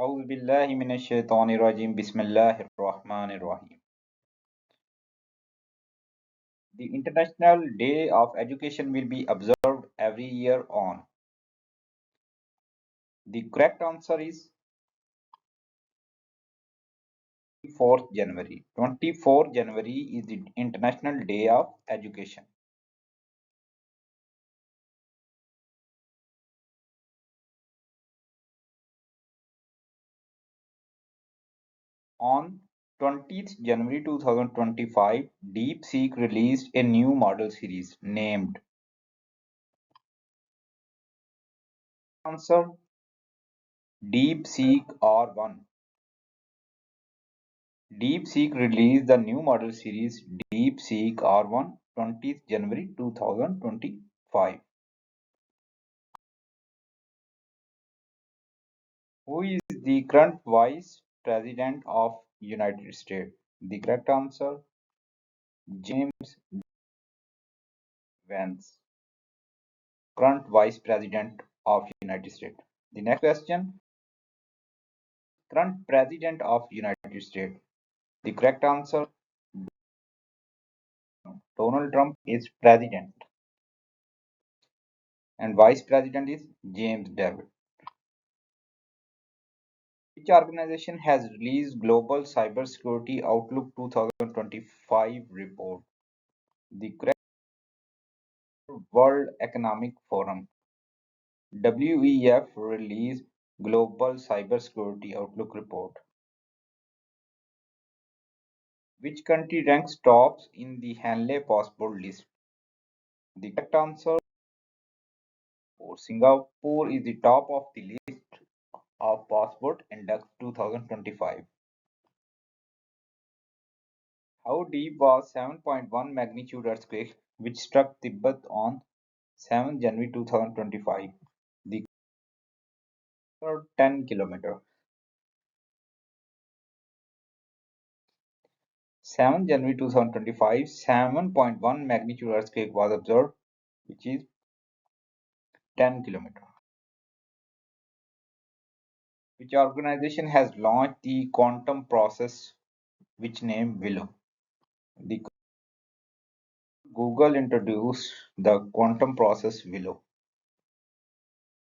أعوذ بالله من الشيطان الرجيم بسم الله الرحمن الرحيم. The International Day of Education will be observed every year on. The correct answer is 24th January. 24th January is the International Day of Education. On 20th January 2025, DeepSeek released a new model series named answer DeepSeek R1. DeepSeek released the new model series DeepSeek R1 20th January 2025. Who is the current Vice President of United States? The correct answer, James Vance, current Vice President of United States. The next question, current President of United States. The correct answer, Donald Trump is President and Vice President is James David. Which organization has released Global Cybersecurity Outlook 2025 report? The correct World Economic Forum. WEF released Global Cybersecurity Outlook report. Which country ranks tops in the Hanley passport list? The correct answer, Singapore is the top of the list of Passport Index 2025. How deep was 7.1 magnitude earthquake which struck Tibet on 7 January 2025? The answer, 10 km. 7 January 2025, 7.1 magnitude earthquake was observed, which is 10 km. Which organization has launched the quantum process, which name Willow? The Google introduced the quantum process Willow.